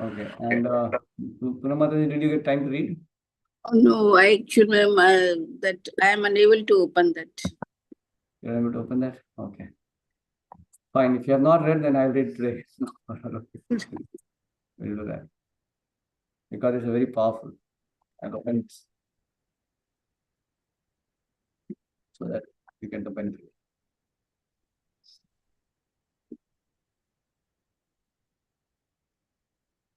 Okay. And Punamata, did you get time to read? Oh, no, I should that I am unable to open that. You're able to open that? Okay. Fine. If you have not read, then I'll read today. We'll do that. Because it's a very powerful. I'll open it so that you can open it.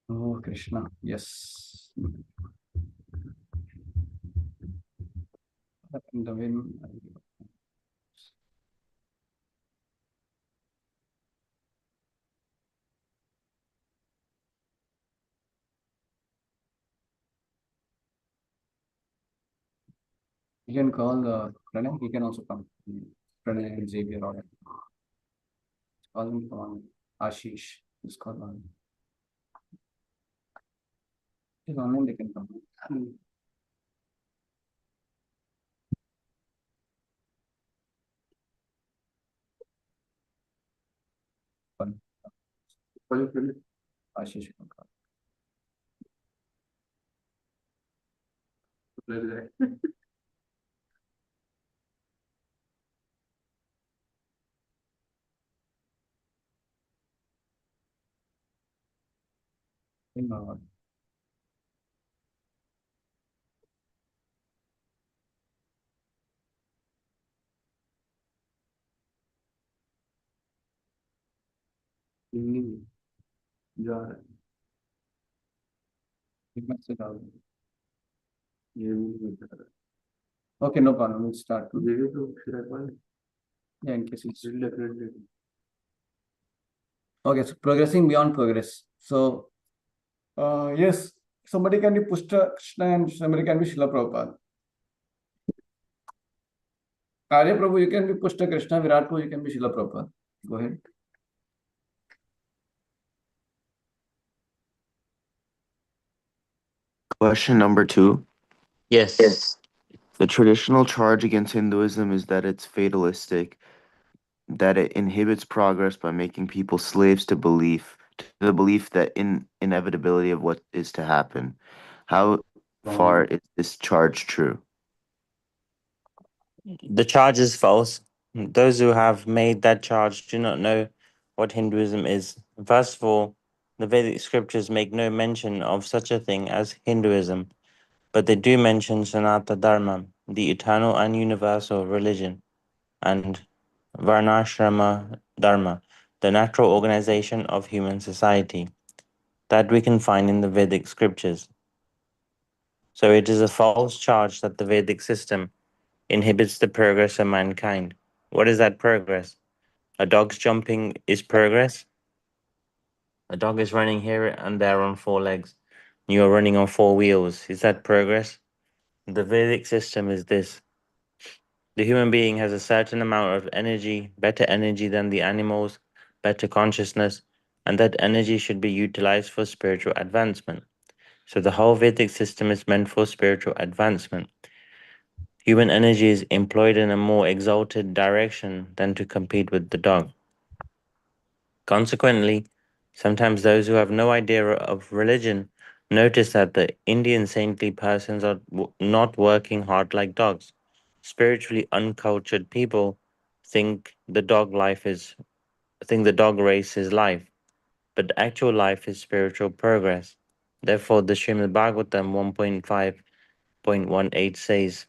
Oh, Krishna. Yes. In the wind. You can call Pranay. He can also come. Pranay and Xavier or call him on Ashish. Just call on. He's online. They can come. Fun. Ashish can call. Okay, no problem. We'll start. Yeah, in case it's okay. So progressing beyond progress. So, yes, somebody can be Pushta Krishna and somebody can be Srila Prabhupada. Arya Prabhu, you can be Pushta Krishna. Virat Prabhu, you can be Srila Prabhupada. Go ahead. Question number 2. Yes. The traditional charge against Hinduism is that it's fatalistic, that it inhibits progress by making people slaves to the belief that inevitability of what is to happen. How far is this charge true? The charge is false. Those who have made that charge do not know what Hinduism is. First of all, the Vedic scriptures make no mention of such a thing as Hinduism, but they do mention Sanatana Dharma, the eternal and universal religion, and Varnashrama Dharma, the natural organization of human society, that we can find in the Vedic scriptures. So it is a false charge that the Vedic system inhibits the progress of mankind. What is that progress? A dog's jumping is progress. A dog is running here and there on 4 legs. You are running on 4 wheels. Is that progress? The Vedic system is this. The human being has a certain amount of energy, better energy than the animals, better consciousness, and that energy should be utilized for spiritual advancement. So the whole Vedic system is meant for spiritual advancement. Human energy is employed in a more exalted direction than to compete with the dog. Consequently, sometimes those who have no idea of religion notice that the Indian saintly persons are not working hard like dogs. Spiritually uncultured people think the dog race is life, but actual life is spiritual progress. Therefore, the Srimad Bhagavatam 1.5.18 says,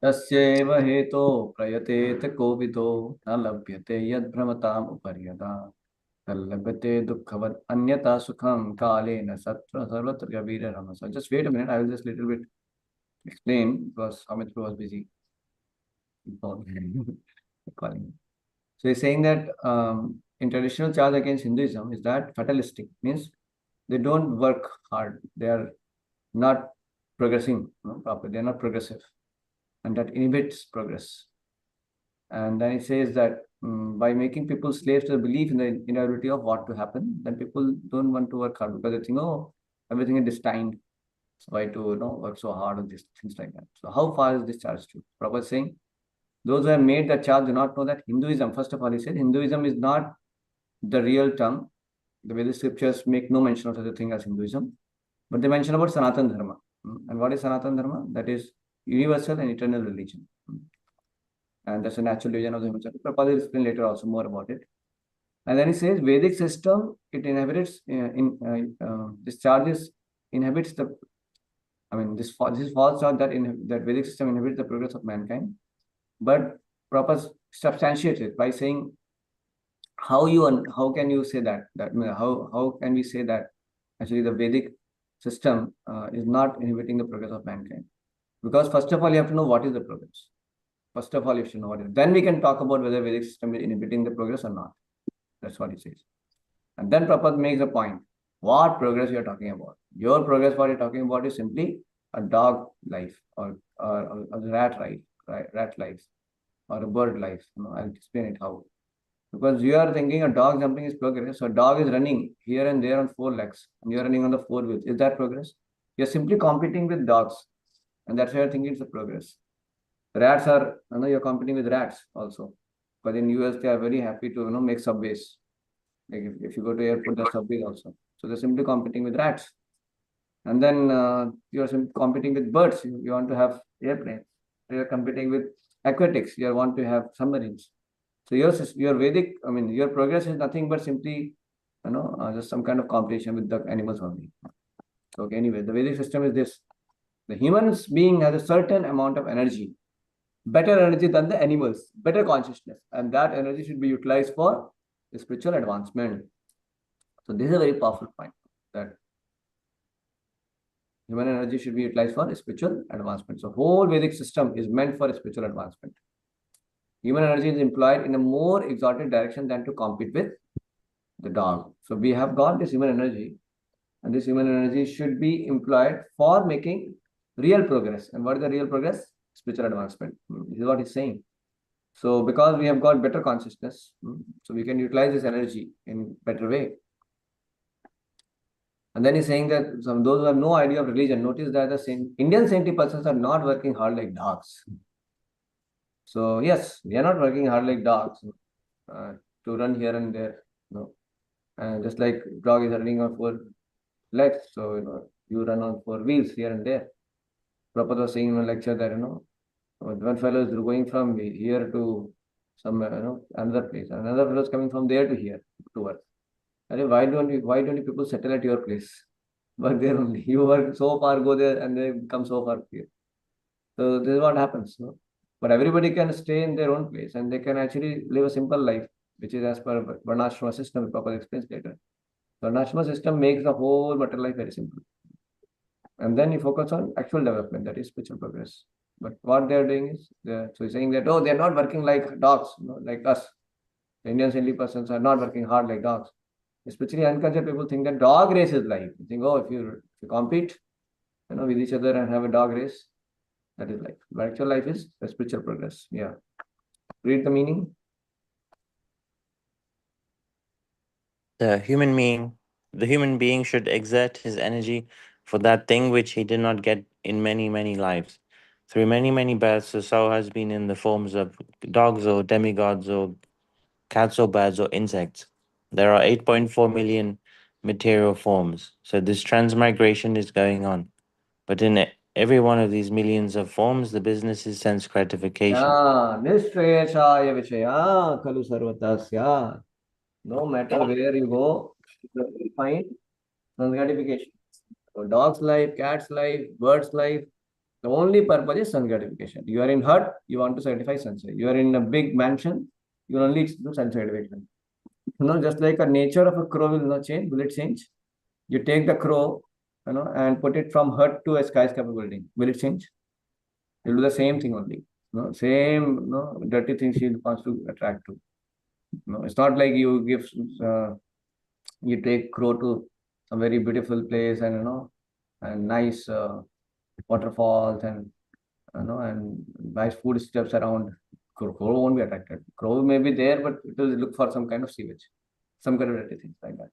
तस्यैव हेतो प्रयतेत कोविदो न लभ्यते यद्भ्रमताम् उपर्यदा तल्लभ्यते दुःखवत् अन्यथा सुखं कालेन सत्र सर्वत्र कबीररम. So just wait a minute, I will just little bit explain because Amit was busy calling. So he's saying that in traditional charge against Hinduism is that fatalistic, means they don't work hard, they are not progressing properly, they are not progressive, and that inhibits progress. And then he says that by making people slaves to the belief in the inevitability of what to happen, then people don't want to work hard because they think, oh, everything is destined. So why to work so hard on these things like that? So how far is this charge true? Prabhupada is saying those who have made that charge do not know that Hinduism, first of all, he said Hinduism is not the real term. The Vedic scriptures make no mention of such a thing as Hinduism, but they mention about Sanatana Dharma. And what is Sanatana Dharma? That is universal and eternal religion. And that's a natural religion of the human society. Prabhupada will explain later also more about it. And then he says Vedic system, it inhabits this charges inhabits the, I mean, this is false thought that that Vedic system inhibits the progress of mankind. But Prabhupada substantiates it by saying how can you say that how can we say that actually the Vedic system is not inhibiting the progress of mankind? Because first of all, you have to know what is the progress. First of all, you should know what it is. Then we can talk about whether Vedic system is inhibiting the progress or not. That's what he says. And then Prabhupada makes a point. What progress you are talking about? Your progress, what you're talking about, is simply a dog life or a rat life or a bird life. I'll explain it how. Because you are thinking a dog jumping is progress. So a dog is running here and there on 4 legs, and you're running on the 4 wheels. Is that progress? You're simply competing with dogs, and that's why you're thinking it's a progress. Rats are, you're competing with rats also. But in US, they are very happy to, make subways. Like if you go to airport, there's subways also. So they're simply competing with rats. And then you're competing with birds. You want to have airplanes. You're competing with aquatics. You want to have submarines. So your Vedic, your progress is nothing but simply, just some kind of competition with the animals only. Okay, anyway, the Vedic system is this. The human being has a certain amount of energy, better energy than the animals, better consciousness. And that energy should be utilized for spiritual advancement. So this is a very powerful point, that human energy should be utilized for spiritual advancement. So whole Vedic system is meant for spiritual advancement. Human energy is employed in a more exalted direction than to compete with the dog. So we have got this human energy, and this human energy should be employed for making real progress. And what is the real progress? Spiritual advancement. This is what he's saying. So because we have got better consciousness, so we can utilize this energy in better way. And then he's saying that those who have no idea of religion, notice that the Indian saintly persons are not working hard like dogs. So yes, we are not working hard like dogs to run here and there, and just like dog is running on 4 legs, so you run on 4 wheels here and there. Prabhupada was saying in a lecture that one fellow is going from here to some another place, another fellow is coming from there to here to work. And why don't you people settle at your place? Work there only. You work so far, go there, and they come so far here. So this is what happens. But everybody can stay in their own place, and they can actually live a simple life, which is as per Varnashrama system. Prabhupada explains later. Varnashrama system makes the whole matter life very simple. And then you focus on actual development, that is spiritual progress. But what they are doing is, so he's saying that, they are not working like dogs, like us. The Indian saintly persons are not working hard like dogs. Especially uncultured people think that dog race is life. They think, if you compete, with each other and have a dog race, that is life. But actual life is a spiritual progress. Yeah. Read the meaning. The human being should exert his energy for that thing which he did not get in many, many lives. Through many, many births, the soul has been in the forms of dogs or demigods or cats or birds or insects. There are 8.4 million material forms. So this transmigration is going on. But in every one of these millions of forms, the business is sense gratification. Nishreyashaya Vishaya Kalu Sarvatasya. No matter where you go, you will find sense gratification. So dog's life, cat's life, bird's life, the only purpose is sense gratification. You are in hut, you want to satisfy sense. You are in a big mansion, you will only do sense gratification. Just like a nature of a crow will not change, will it change? You take the crow, and put it from hut to a skyscraper building. Will it change? You'll do the same thing only. Same, dirty things she wants to attract to. It's not like you you take crow to a very beautiful place and nice waterfalls and nice food steps around. Crow won't be attracted. Crow may be there, but it will look for some kind of sewage, some kind of dirty things like that.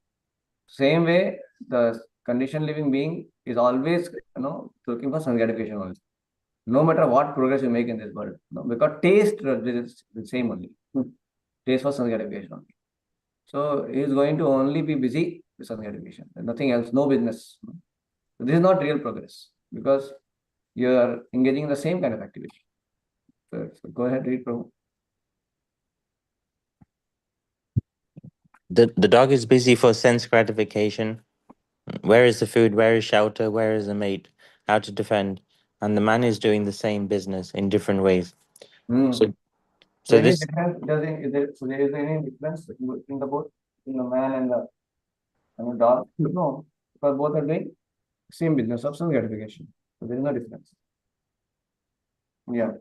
Same way, the conditioned living being is always looking for some gratification only. No matter what progress you make in this world, because taste is the same only. Taste for some gratification only. So he is going to only be busy with some gratification, nothing else, no business. So this is not real progress because you are engaging in the same kind of activity. So go ahead, read, Prabhu. The dog is busy for sense gratification. Where is the food? Where is shelter? Where is the mate? How to defend? And the man is doing the same business in different ways. Hmm. So, So so any this difference? So there is any difference in the both, in the man and the dog? No, because both are doing same business of some gratification. So there is no difference. Yeah.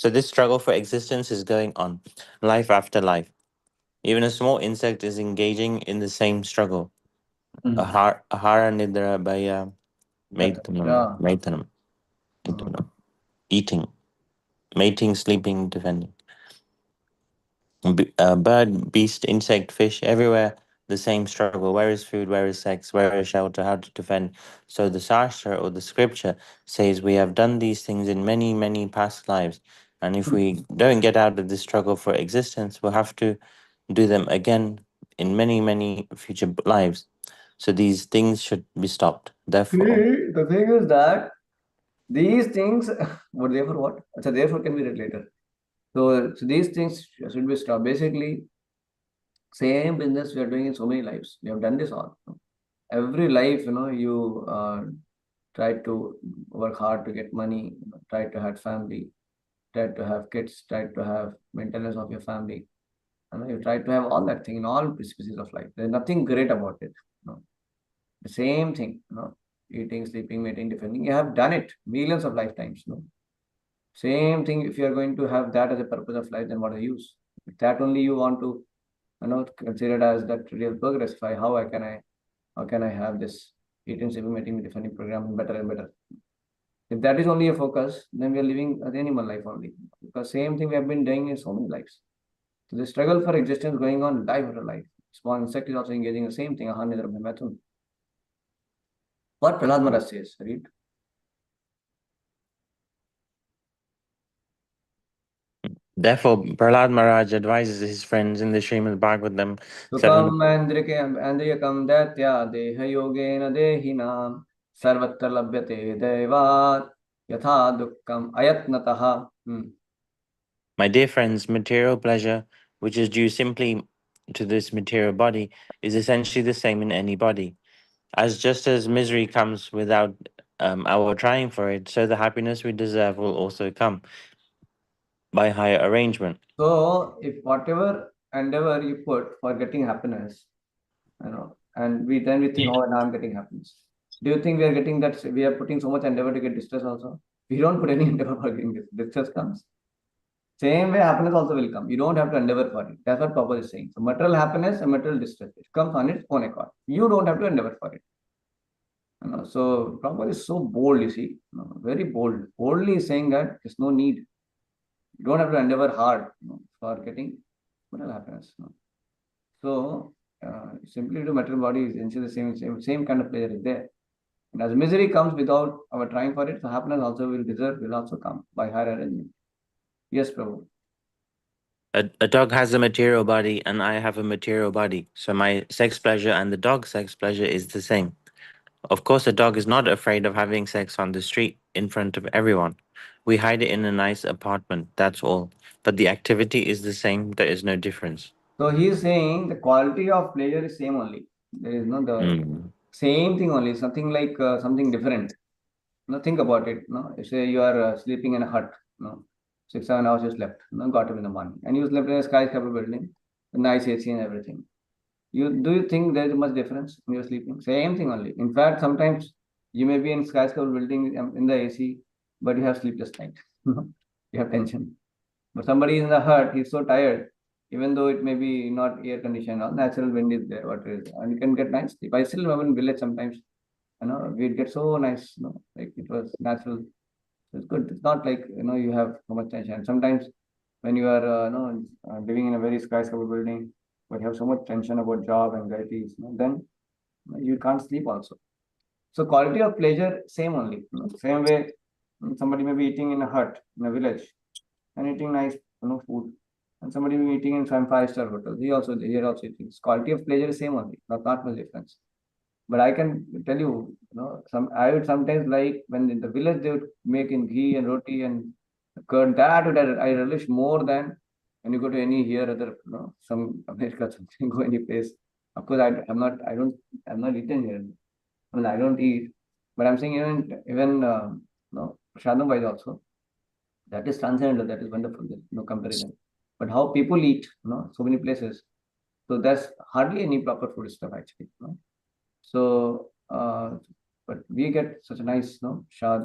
so this struggle for existence is going on, life after life. Even a small insect is engaging in the same struggle. Ahara nidra bhaya Yeah. maitanam, eating, mating, sleeping, defending. Bird, beast, insect, fish, everywhere the same struggle. Where is food? Where is sex? Where is shelter? How to defend? So the Shastra or the scripture says we have done these things in many, many past lives. And if we don't get out of this struggle for existence, we'll have to do them again in many, many future lives. So these things should be stopped. Therefore, See, the thing is that these things were there for what? So therefore can be read later. So these things should be stopped. Basically, same business we are doing in so many lives. We have done this all. Every life, you try to work hard to get money, try to have family, try to have kids, try to have maintenance of your family. You try to have all that thing in all species of life. There's nothing great about it. The same thing, eating, sleeping, mating, defending. You have done it millions of lifetimes. Same thing. If you are going to have that as a purpose of life, then what the use? If that only you want to, consider it as that real progress. How can I have this eating, sleeping, mating, defending program better and better? If that is only a focus, then we are living an animal life only. Because same thing we have been doing in so many lives. So the struggle for existence going on life after life. Small insect is also engaging the same thing. What Prahlad Maharaj says, read. therefore, Prahlad Maharaj advises his friends in the Srimad Bhagavatam Sukam 7. Andriyakam Datya Deha Yogena Dehinam Sarvatra Labhyate Devat Yatha Dukkam Ayatnataha. My dear friends, material pleasure, which is due simply to this material body, is essentially the same in any body. As just as misery comes without our trying for it, so the happiness we deserve will also come by higher arrangement. So if whatever endeavor you put for getting happiness, and we think, oh, now I'm getting happiness. Do you think we are getting that? We are putting so much endeavor to get distress also. We don't put any endeavor for getting this. Distress comes. Same way, happiness also will come. You don't have to endeavor for it. That's what Prabhupada is saying. So material happiness and material distress, it comes on its own accord. You don't have to endeavor for it. So Prabhupada is so bold, you see, very bold. Boldly saying that there's no need. You don't have to endeavor hard for getting material happiness. So simply to material body is essentially the same kind of pleasure is there. And as misery comes without our trying for it, so happiness also will also come by higher arrangement. Yes, Prabhu. A dog has a material body and I have a material body. So my sex pleasure and the dog's sex pleasure is the same. Of course, a dog is not afraid of having sex on the street in front of everyone. We hide it in a nice apartment, that's all. But the activity is the same, there is no difference. So he is saying the quality of pleasure is same only. There is no the Mm. same thing only, something like something different. Think about it. Say you are sleeping in a hut. 6 7 hours you slept. Got up in the morning, and you slept in a skyscraper building, nice AC and everything. Do you think there is much difference when you're sleeping? Same thing only. In fact, sometimes you may be in skyscraper building in the AC, but you have sleepless night. You have tension. But somebody is in the hut, he's so tired, even though it may be not air conditioned, or natural wind is there, what is, and you can get nice sleep. I still remember in village sometimes, we'd get so nice, like it was natural. It's good. It's not like you have so much tension. Sometimes when you are living in a very skyscraper building, but you have so much tension about job anxieties, then you can't sleep also. So quality of pleasure same only. Same way, somebody may be eating in a hut in a village and eating nice food. and somebody will be eating in some five-star hotel. Here also eating. Quality of pleasure is same only, not much difference. But I can tell you, I would sometimes like when in the village they would make in ghee and roti and curd. That would I relish more than when you go to any here other, some America something, go any place. Of course, I'm not eaten here. I mean, I don't eat, but I'm saying even Prasadam wise also, that is transcendental, that is wonderful. There's no comparison. But how people eat, so many places. So there's hardly any proper food stuff actually. So, but we get such a nice, shad,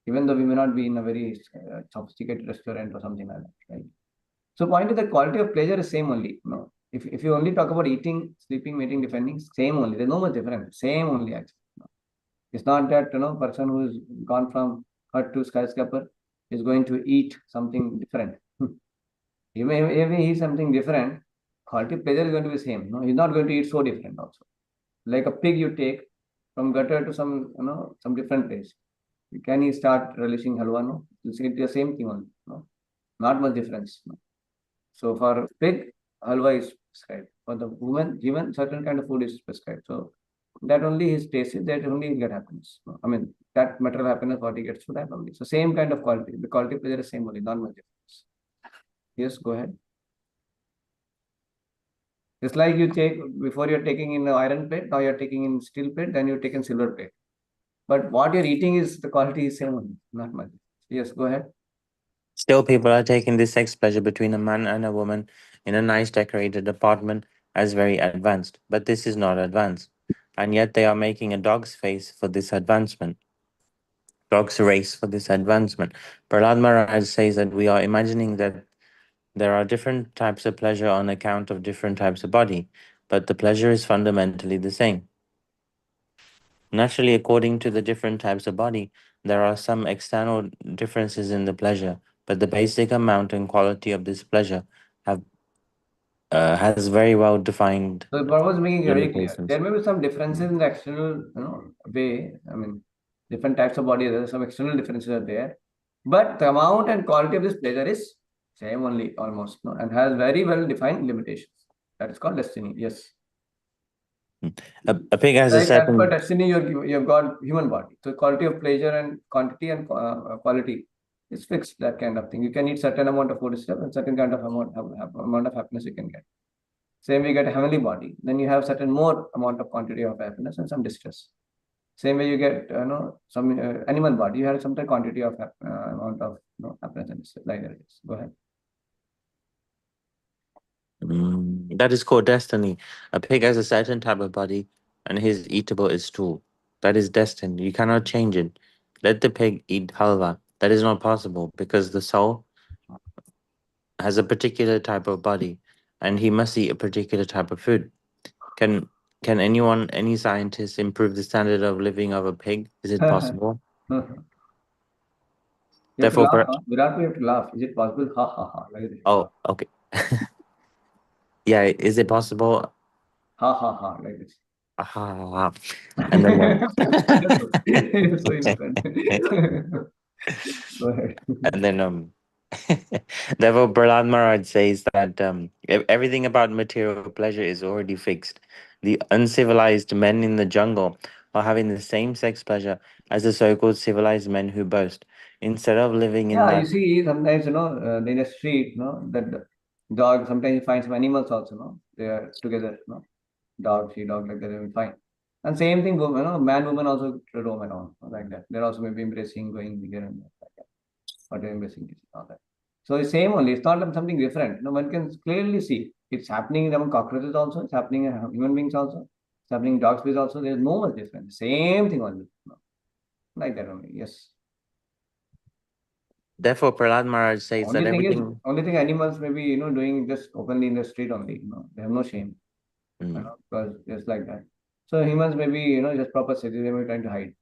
even though we may not be in a very sophisticated restaurant or something like that, right? So, point is the quality of pleasure is same only. If you only talk about eating, sleeping, mating, defending, same only. There's no much difference. Same only actually. It's not that person who's gone from hut to skyscraper is going to eat something different. If he eats something different, quality of pleasure is going to be same. No, he's not going to eat so different also. Like a pig you take from gutter to some different place. Can he start relishing halwa? No, it's the same thing only. No, not much difference. No. So for pig, halwa is prescribed. For the woman, given certain kind of food is prescribed. So that only his taste is, that only he get happiness. No, I mean that material happiness what he gets through that only. So same kind of quality. The quality of pleasure is same only, not much difference. Yes, go ahead. It's like you take, before you're taking in the iron plate, now you're taking in steel plate, then you take in silver plate. But what you're eating is the quality is same only, not much. Yes, go ahead. Still, people are taking this sex pleasure between a man and a woman in a nice decorated apartment as very advanced. But this is not advanced. And yet they are making a dog's face for this advancement. Dog's race for this advancement. Prahlad Maharaj says that we are imagining that there are different types of pleasure on account of different types of body, but the pleasure is fundamentally the same. Naturally, according to the different types of body, there are some external differences in the pleasure, but the basic amount and quality of this pleasure have has very well defined So Prabhupada was making it very clear. limitations. There may be some differences in the external, way. I mean, different types of body, there are some external differences are there. But the amount and quality of this pleasure is same only almost, and has very well defined limitations. That is called destiny. Yes. A pig has a Like as per certain destiny, you've got human body. So quality of pleasure and quantity and quality is fixed. That kind of thing. You can eat certain amount of food stuff and certain kind of amount of happiness you can get. Same way you get a heavenly body, then you have certain more amount of quantity of happiness and some distress. Same way you get some animal body, you have some quantity of amount of happiness and distress. Like that. Go ahead. that is called destiny. A pig has a certain type of body, and his eatable is stool. That is destined. You cannot change it. Let the pig eat halwa. That is not possible because the soul has a particular type of body, and he must eat a particular type of food. Can any scientist improve the standard of living of a pig? Is it possible? You have to Therefore, laugh. Huh? Virat, you have to laugh. Is it possible? Ha ha ha. Like this. oh, okay. Yeah, is it possible? Ha ha ha. Like this. Ah, and then You're so innocent. Go ahead. and then therefore Prahlad Maharaj says that everything about material pleasure is already fixed. The uncivilized men in the jungle are having the same sex pleasure as the so-called civilized men who boast. Instead of living in Yeah, you the see, sometimes, in the street, that the dog, sometimes you find some animals also, they are together, dog, she dog, like that, they will find. And same thing, man, woman also roam around, like that. They're also maybe embracing, going here and there, like that. But they're embracing this, all that. So it's same only, it's not like something different. One can clearly see it's happening among cockroaches also, it's happening in human beings also, it's happening in dog species also. There's no much difference. Same thing only, like that only, yes. therefore Prahlad Maharaj says that everything Only thing animals may be, doing just openly in the street only, they have no shame, because just like that. So humans may be, just proper cities, they may be trying to hide.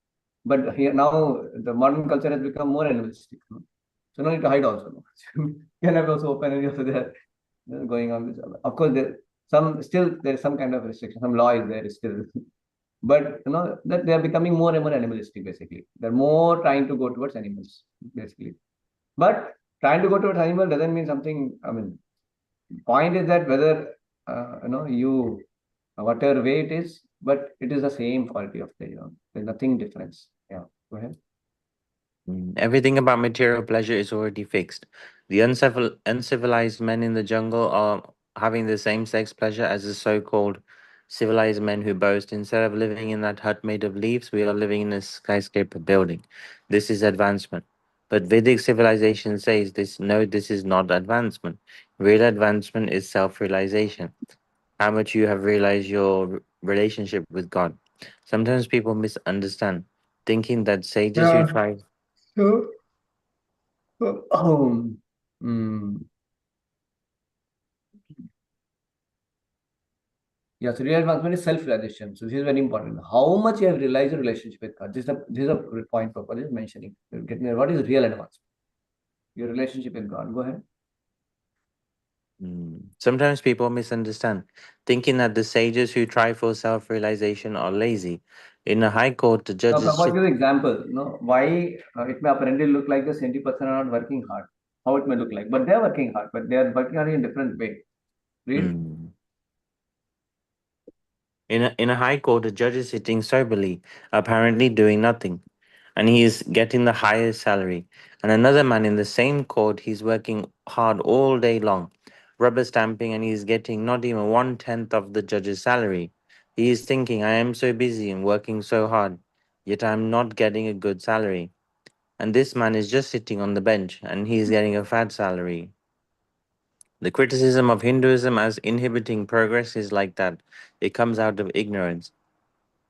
But here now, the modern culture has become more animalistic. So no need to hide also. Can have also open and also there going on with. Of course, there is some kind of restriction, some law is there still. But that they are becoming more and more animalistic basically. They're more trying to go towards animals, basically. But trying to go towards animal doesn't mean something, I mean, Point is that whether you whatever way it is, but it is the same quality of pleasure. There's nothing difference. Yeah, go ahead. Everything about material pleasure is already fixed. The uncivilized men in the jungle are having the same sex pleasure as the so called civilized men who boast instead of living in that hut made of leaves, we are living in a skyscraper building. This is advancement. But Vedic civilization says this no, this is not advancement. Real advancement is self realization. How much you have realized your relationship with God. Sometimes people misunderstand, thinking that sages who Yeah. try. So, mm, yeah, so real advancement is self-realization. So this is very important. How much you have realized your relationship with God. This is a point Prabhupada is mentioning. You're getting there. What is real advancement? Your relationship with God. Go ahead. Sometimes people misunderstand, thinking that the sages who try for self realization are lazy. In a high court, the Now, judges Prabhupada sit. gives example. Why it may apparently look like the 70% are not working hard. How it may look like, but they are working hard, but they are working hard in a different way. Read. Mm. In a high court, the judge is sitting soberly, apparently doing nothing, and he is getting the highest salary. And another man in the same court, he's working hard all day long, rubber stamping, and he's getting not even 1/10 of the judge's salary. He is thinking, I am so busy and working so hard, yet I'm not getting a good salary. And this man is just sitting on the bench and he is getting a fat salary. The criticism of Hinduism as inhibiting progress is like that. It comes out of ignorance.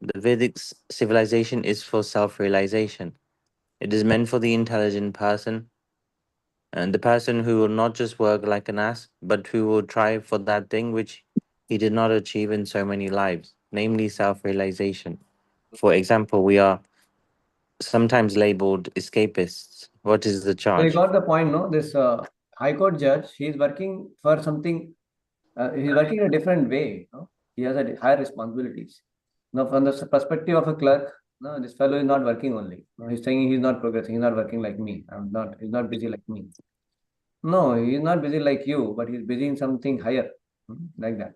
The Vedic civilization is for self realization. It is meant for the intelligent person and the person who will not just work like an ass, but who will try for that thing which he did not achieve in so many lives, namely self realization. For example, we are sometimes labeled escapists. What is the So you charge? got the point, no? This High Court judge, he is working for something. He's working in a different way. He has a higher responsibilities. Now, from the perspective of a clerk, no, this fellow is not working only. No, he's saying he's not progressing. He's not working like me. I'm not. He's not busy like me. No, he's not busy like you, but he's busy in something higher, like that.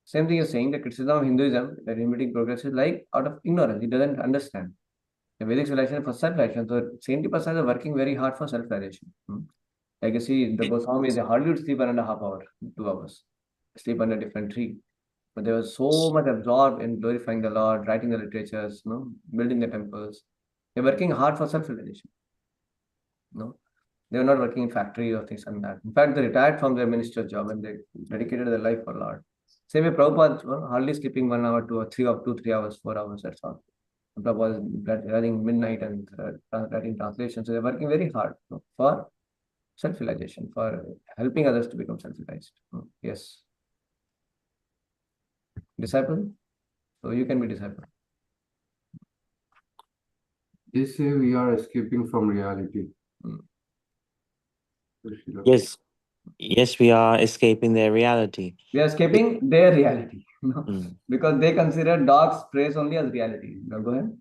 Same thing is saying the criticism of Hinduism that limiting progress is like out of ignorance. He doesn't understand. The Vedic civilization for self-realization. So 70% are working very hard for self-realization. Like you see, the Goswami, they hardly would sleep 1.5 hours, 2 hours, sleep under a different tree. But they were so much absorbed in glorifying the Lord, writing the literatures, building the temples. They're working hard for self-realization. No, they were not working in factory or things like that. In fact, they retired from their minister job and they dedicated their life for Lord. Same way, Prabhupada hardly sleeping 1 hour, 2 or 3 hours, 4 hours. That's all. Prabhupada was running midnight and writing translations. So they're working very hard for self-realization, for helping others to become self-realized. Yes. Disciple? So you can be disciple. They say we are escaping from reality. Yes, yes, we are escaping their reality. We are escaping their reality. Mm. Because they consider dogs' praise only as reality. Now go ahead.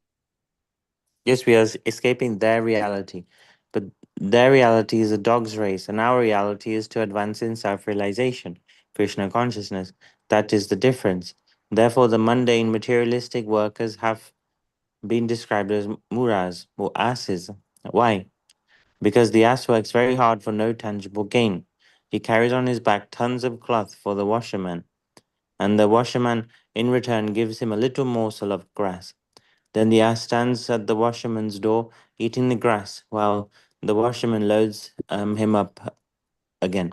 Yes, we are escaping their reality. But their reality is a dog's race, and our reality is to advance in self realization, Krishna consciousness. That is the difference. Therefore, the mundane materialistic workers have been described as muras or asses. Why? Because the ass works very hard for no tangible gain. He carries on his back tons of cloth for the washerman, and the washerman in return gives him a little morsel of grass. Then the ass stands at the washerman's door eating the grass while the washerman loads him up again.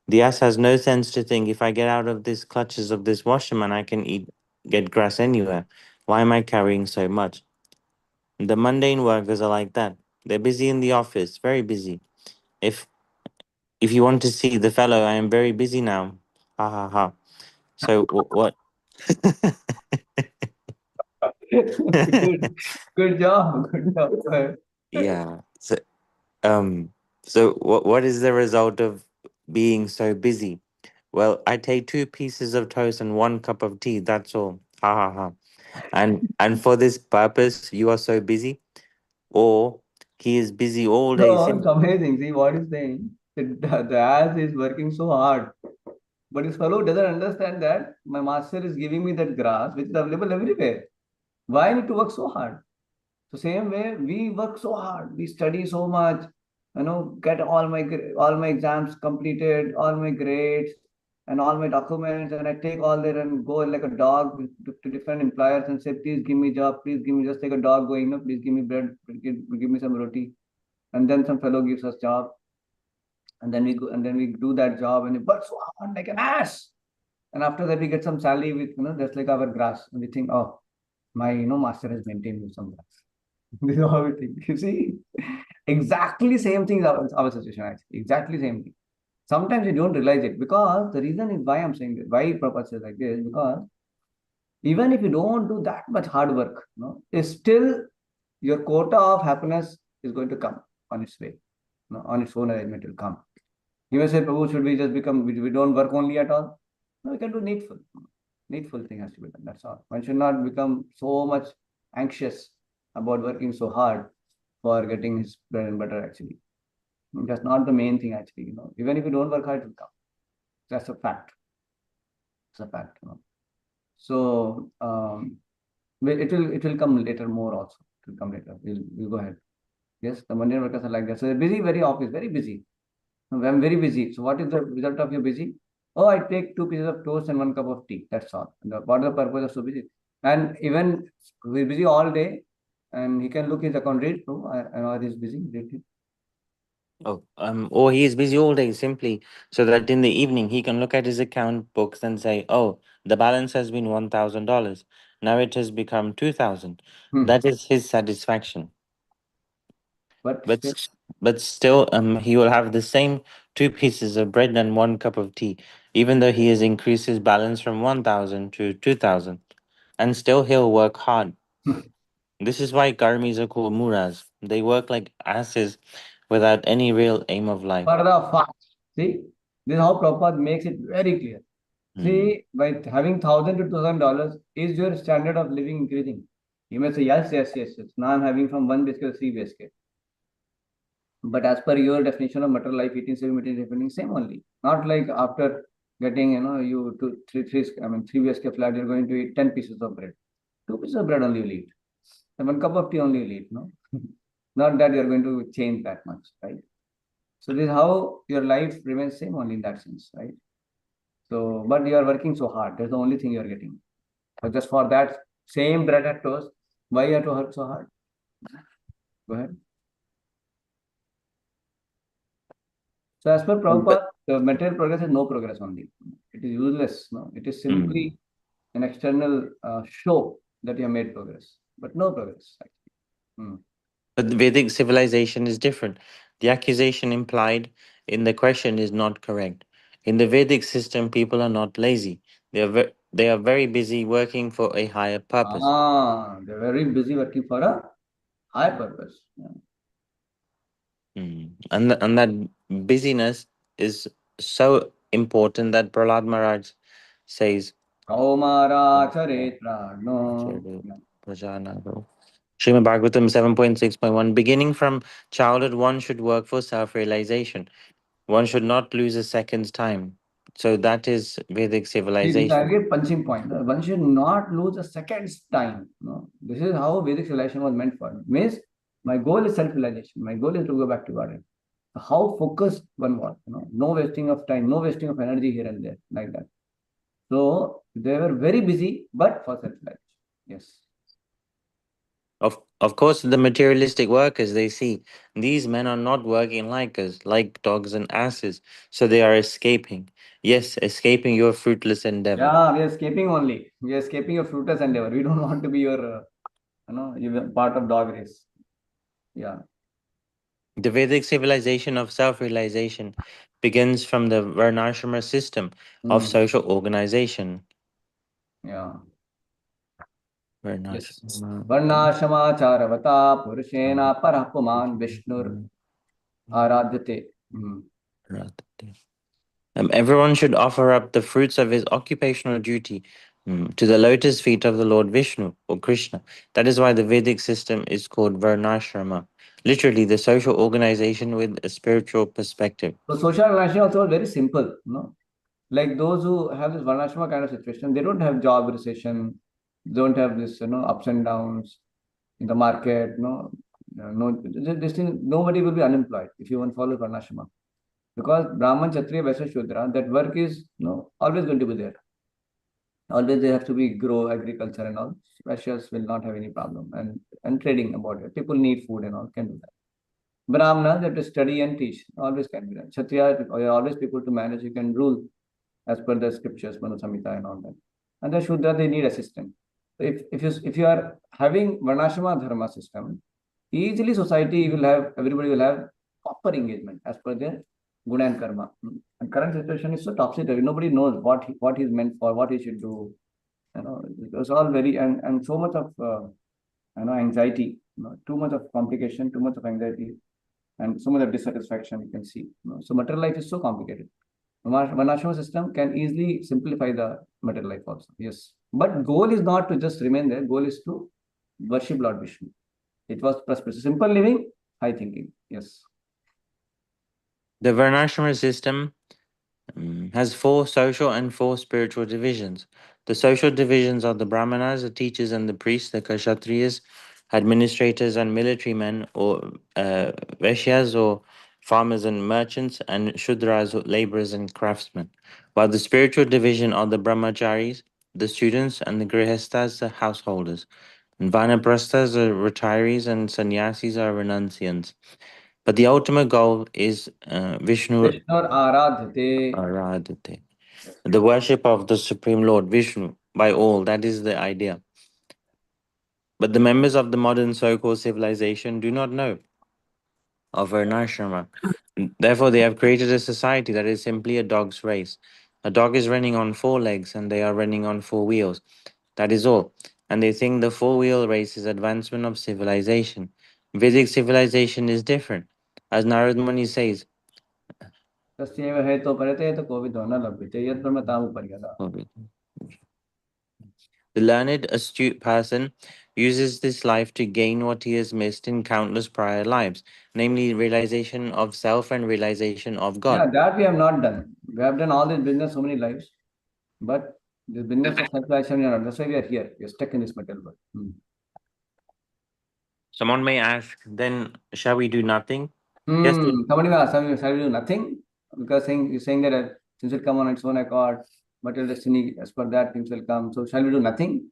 The ass has no sense to think if I get out of these clutches of this washerman, I can get grass anywhere. Why am I carrying so much? The mundane workers are like that. They're busy in the office, very busy. If if you want to see the fellow, I am very busy now. Ha ha ha. So what? Good, good job. Good job. Go ahead. Yeah. Um, so what is the result of being so busy? Well, I take 2 pieces of toast and 1 cup of tea. That's all. Ha ha ha. And for this purpose, you are so busy, or he is busy all day. No, it's amazing. See what he's saying. The ass is working so hard. But this fellow doesn't understand that my master is giving me that grass which is available everywhere. Why I need to work so hard? So same way, we work so hard, we study so much, get all my exams completed, all my grades, and all my documents, and I take all there and go like a dog to different employers and say, please give me job, please give me just like a dog going, please give me bread, give me some roti, and then some fellow gives us job, and then we go and then we do that job and we work so hard like an ass, and after that we get some salary with that's like our grass, and we think, oh, my master has maintained me some grass. This is how we think. You see, exactly same thing is our situation actually. Exactly same thing. Sometimes you don't realize it because the reason is why I'm saying this, why Prabhupada says like this, because even if you don't do that much hard work, is still your quota of happiness is going to come on its way. On its own arrangement will come. You may say, Prabhu, should we just become, we don't work only at all? No, we can do needful. Needful thing has to be done. That's all. One should not become so much anxious about working so hard for getting his bread and butter actually. That's not the main thing actually. Even if you don't work hard, it will come. That's a fact. It's a fact. So it will come later more also. It will come later. We'll go ahead. Yes, the Monday workers are like that. So they're busy, very office, very busy. I'm very busy. So what is the result of your busy? Oh, I take 2 pieces of toast and 1 cup of tea. That's all. What is the purpose of so busy? And even we're busy all day, and he can look his account, read. No, I know he's busy. Read it. Or he is busy all day simply so that in the evening he can look at his account books and say, "Oh, the balance has been $1,000. Now it has become 2,000." That is his satisfaction. But But still, but still, he will have the same 2 pieces of bread and 1 cup of tea, even though he has increased his balance from 1,000 to 2,000, and still he'll work hard. This is why karmis are called muras. They work like asses without any real aim of life. for the fact, see, this is how Prabhupada makes it very clear. See, by having $1,000 to $2,000, is your standard of living increasing? You may say, yes, yes, yes, yes. Now I'm having from 1 BSK to 3 BSK. But as per your definition of material life, eating, saving, material depending, same only. Not like after getting, you to 3 BSK flat, you're going to eat 10 pieces of bread. 2 pieces of bread only you'll eat. And 1 cup of tea only you'll eat, no? Not that you're going to change that much, right? So this is how your life remains same only in that sense, right? So, but you are working so hard. That's the only thing you are getting. But just for that same bread and toast, why you have to work so hard? Go ahead. So as per Prabhupada, the material progress is no progress only. It is useless. No, it is simply an external show that you have made progress, but no progress actually. But the Vedic civilization is different. The accusation implied in the question is not correct. In the Vedic system, people are not lazy. They are very busy working for a higher purpose. They're very busy working for a high purpose. Yeah. And that busyness is so important that Prahlad Maharaj says, Kaumara charetra no. Srimad Bhagavatam 7.6.1, beginning from childhood, one should work for self-realization. One should not lose a second's time. So that is Vedic See, this is civilization. again punching point. One should not lose a second's time. No, this is how Vedic civilization was meant for. Means my goal is self-realization. My goal is to go back to God. How focused one was. No wasting of time, no wasting of energy here and there, like that. So they were very busy, but for self-realization. Yes. Of course, the materialistic workers, they see these men are not working like us, like dogs and asses. So they are escaping. Yes, escaping your fruitless endeavor. Yeah, we are escaping only. We are escaping your fruitless endeavor. We don't want to be your, you're part of dog race. Yeah. The Vedic civilization of self-realization begins from the Varnashrama system of social organization. Yeah. Yes. Varnashrama. Varnashamacharavata purushena parapuman Vishnur Aradhyate. Everyone should offer up the fruits of his occupational duty to the lotus feet of the Lord Vishnu or Krishna. That is why the Vedic system is called Varnashrama, literally the social organization with a spiritual perspective. So social organization also very simple. Like those who have this varnashrama kind of situation, they don't have job recession, don't have this, ups and downs in the market, no, this thing, nobody will be unemployed if you want to follow varnashrama. Because Brahman, Kshatriya, Vaishya, Shudra, that work is, always going to be there. Always they have to be grow agriculture and all. Vaishyas will not have any problem and trading about it. People need food and all, can do that. Brahmana, they have to study and teach. Always can be done. Kshatriya, always people to manage. You can rule as per the scriptures, Manu Samhita and all that. And the Shudra, they need assistance. So if you are having Varnashrama Dharma system, easily society will have, everybody will have proper engagement as per their Guna and Karma. And current situation is so topsy-turvy. Nobody knows what he's meant for, what he should do. It was all very, and so much of, anxiety, too much of complication, too much of anxiety, and so much of dissatisfaction you can see. So material life is so complicated. Varnashrama system can easily simplify the material life also. Yes. But goal is not to just remain there. Goal is to worship Lord Vishnu. It was prosperous. Simple living, high thinking. Yes. The Varnashrama system has 4 social and 4 spiritual divisions. The social divisions are the Brahmanas, the teachers and the priests, the Kshatriyas, administrators and military men, or Vaishyas or farmers and merchants, and Shudras, or laborers and craftsmen. While the spiritual division are the Brahmacharis, the students, and the Grihastas, the householders. And Vanaprasthas are retirees, and Sannyasis are renunciants. But the ultimate goal is Vishnu Vishnu Aradhate. Aradhate, the worship of the Supreme Lord Vishnu by all. That is the idea. But the members of the modern so-called civilization do not know of Varnashrama. Therefore, they have created a society that is simply a dog's race. A dog is running on 4 legs and they are running on 4 wheels. That is all. And they think the 4-wheel race is advancement of civilization. Vedic civilization is different. As Narad Muni says, Tasyeva heto parate to kovidho na labhyate yad brahmatamu paryada. the learned, astute person uses this life to gain what he has missed in countless prior lives, namely realization of self and realization of God. Yeah, that we have not done. We have done all this business so many lives, but the business of self-realization, that's why we are here. We are stuck in this material world. Someone may ask, then shall we do nothing? Yes, Somebody may ask, shall we do nothing? Because you're saying that things will come on its own accord, material destiny, as per that, things will come. So shall we do nothing?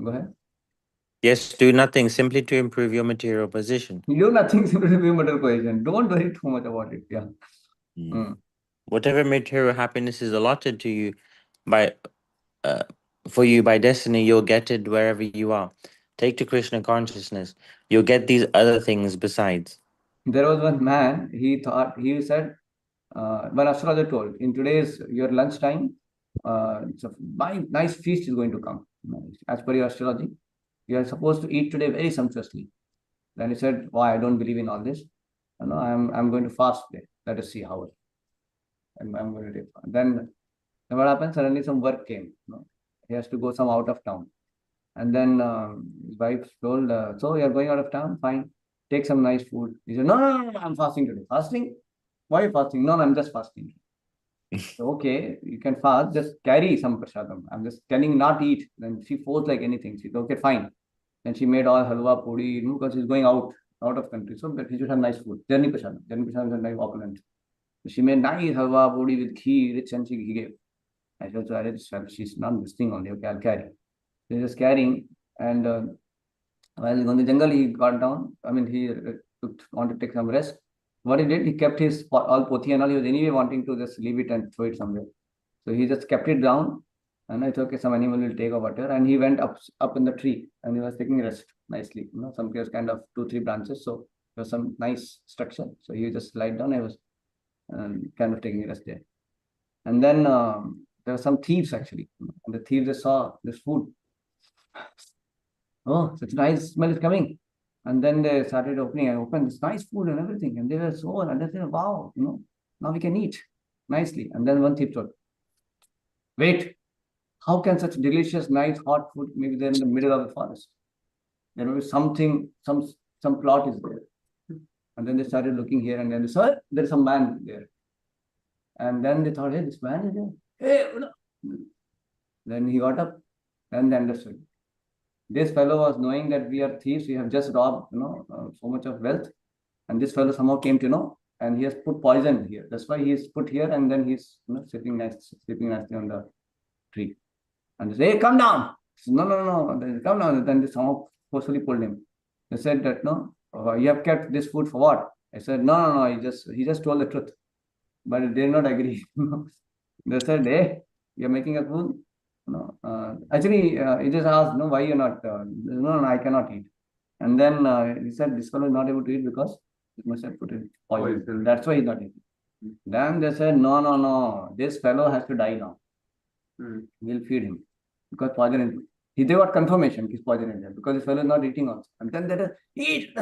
Go ahead. yes, do nothing simply to improve your material position. You do nothing simply to be material cohesion. Don't worry too much about it. Yeah. Whatever material happiness is allotted to you by for you by destiny, you'll get it wherever you are. Take to Krishna consciousness. You'll get these other things besides. There was one man, he said, one astrologer told, in today's your lunchtime, it's a nice feast is going to come. As per your astrology, you are supposed to eat today very sumptuously. Then he said, why? I don't believe in all this. I'm going to fast today. Let us see how I'm going to do. Then what happened? Suddenly some work came. He has to go some out of town. And then his wife told, so you're going out of town? Fine. Take some nice food. He said, no, I'm fasting today. Fasting? Why are you fasting? No, I'm just fasting. So, okay, you can fast, just carry some prasadam. I'm just telling not eat. Then she forced like anything. She said, okay, fine. Then she made all halwa, puri, because she's going out of country. So but he should have nice food. Journey prasadam. Journey prasadam is nice opulent. So she made nice halwa, puri with ghee, rich, and he gave. I said, so she's not listening only. Okay, I'll carry. He's just carrying, and while in the jungle, he got down. I mean, he wanted to take some rest. What he did, he kept his all pothi and all. He was anyway wanting to just leave it and throw it somewhere. So he just kept it down, and I thought, okay, some animal will take or whatever. And he went up in the tree, and he was taking rest nicely. Some kind of 2-3 branches. So there was some nice structure. So he just lied down. I was kind of taking rest there. And then there were some thieves actually. And the thieves, they saw this food. Oh, such nice smell is coming. And then they started opening. I opened this nice food and everything. And they were so, and they said, wow, now we can eat nicely. And then one thief told, wait, how can such delicious, nice, hot food maybe there in the middle of the forest? There may be something, some plot is there. And then they started looking here and then they saw, there's some man there. And then they thought, hey, this man is there. Hey, then he got up and they understood. This fellow was knowing that we are thieves, we have just robbed, so much of wealth. And this fellow somehow came to know, and he has put poison here. That's why he is put here, and then he's sleeping nicely on the tree. And they say, hey, come down. He says, no, no, no, then come down. Then they somehow forcefully pulled him. They said that no, you have kept this food for what? I said, no, no, no, he just told the truth. But they did not agree. They said, hey, you're making a fool. Actually, he just asked, no, why you're not? No, no, I cannot eat. And then he said, this fellow is not able to eat because he must have put in poison. That's why he's not eating. Then they said, no, no, no, this fellow has to die now. We'll feed him because poison is. They got confirmation he's poison in there because this fellow is not eating also. And then they said, eat.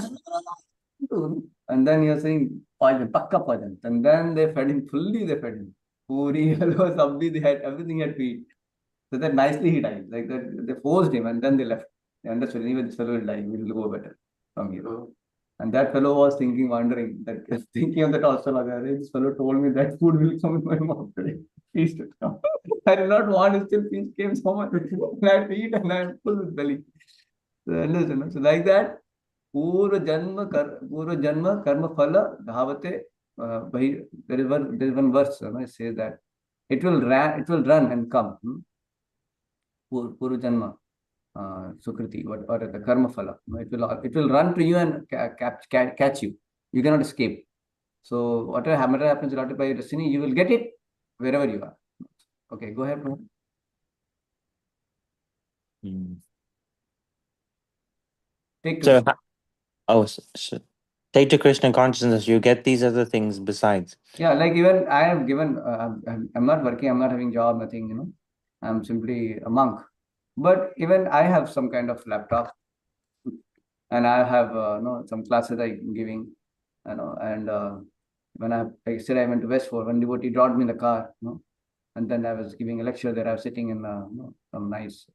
And then you're saying poison, pakka poison. And then they fed him fully, they fed him. Puri, hello, sabzi, they had everything he had to eat. So that nicely he died. Like that, they forced him and then they left. They understood, anyway, this fellow will die. We will go better from here. And that fellow was thinking, wondering, that thinking of that hostel. This fellow told me that food will come in my mouth today. Feast will come. I did not want it, still feast came so much. I had to eat and I am full with belly. So understand? So like that, Purva Janma Karma Phala Dhavate. There is one verse, it says that it will run and come. Purva Janma. Sukriti, or the karma phala. It will run to you and catch you. You cannot escape. So whatever happens allotted by your destiny, you will get it wherever you are. Okay, go ahead, Prabhu. Take to So, Krishna. take to Krishna consciousness, you get these other things besides. Yeah, like even I have given. I'm not working. I'm not having job. Nothing. I'm simply a monk. But even I have some kind of laptop, and I have some classes I'm giving. And when like I said, I went to Westford. One devotee brought me in the car. And then I was giving a lecture there. I was sitting in some nice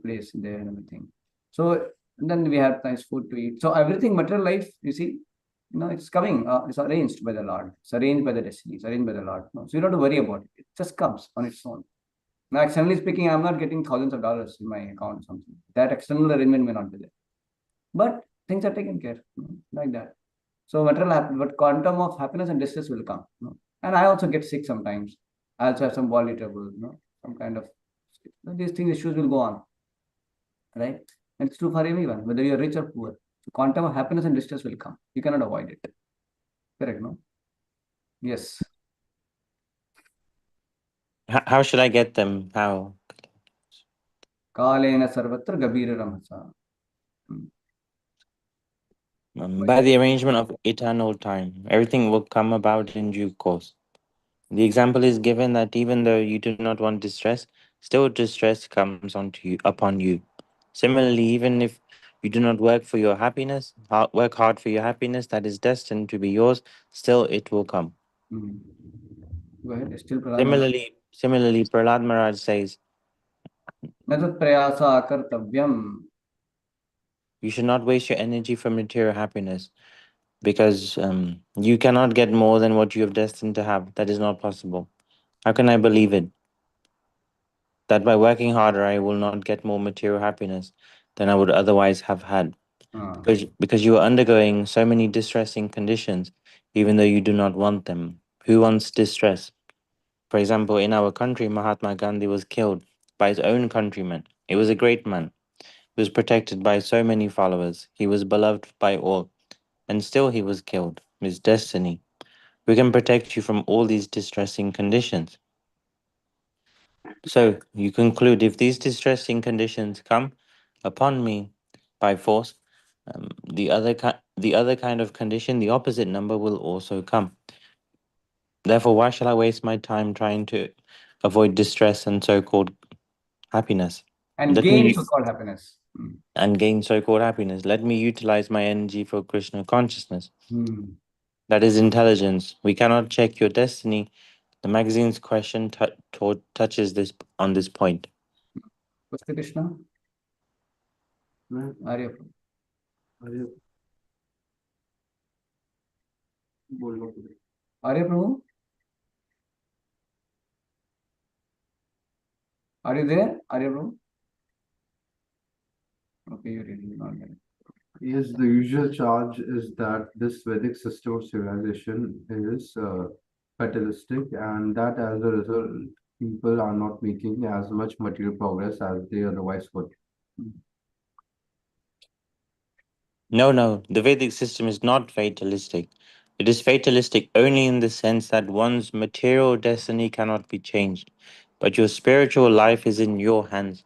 place there and everything. So and then we have nice food to eat. So everything material life, you see, it's coming. It's arranged by the Lord. It's arranged by the destiny. It's arranged by the Lord. So you don't have to worry about it. It just comes on its own. Now, externally speaking, I'm not getting thousands of dollars in my account or something. That external arrangement may not be there. But things are taken care, like that. So material happen, but quantum of happiness and distress will come. And I also get sick sometimes. I also have some body trouble, some kind of these things, issues will go on. Right? And it's true for everyone, whether you're rich or poor. So quantum of happiness and distress will come. You cannot avoid it. Correct, no? Yes. How should I get them? How? Kalena sarvatra gabira ramasa. By the arrangement of eternal time, everything will come about in due course. The example is given that even though you do not want distress, still distress comes upon you. Similarly, even if you do not work for your happiness, work hard for your happiness that is destined to be yours, still it will come. Go ahead. Still Prahlad Similarly, Prahlad Maharaj says, Natat prayasa kartavyam. you should not waste your energy for material happiness because you cannot get more than what you have destined to have. That is not possible. How can I believe it? That by working harder, I will not get more material happiness than I would otherwise have had. Because you are undergoing so many distressing conditions, even though you do not want them. Who wants distress? For example, in our country, Mahatma Gandhi was killed by his own countrymen. He was a great man. He was protected by so many followers. He was beloved by all. And still he was killed. His destiny. Who can protect you from all these distressing conditions? So you conclude, if these distressing conditions come upon me by force, the other kind of condition, the opposite number, will also come. Therefore, why shall I waste my time trying to avoid distress and so-called happiness? And gain so-called happiness. And gain so-called happiness. Let me utilize my energy for Krishna consciousness. That is intelligence. We cannot check your destiny. The magazine's question touches on this point. Krishna Krishna. Arya Prabhu. Are you there? Are you bro? Okay, you're reading. Not there. Yes, the usual charge is that this Vedic system of civilization is fatalistic, and that as a result, people are not making as much material progress as they otherwise would. No, the Vedic system is not fatalistic. It is fatalistic only in the sense that one's material destiny cannot be changed, but your spiritual life is in your hands.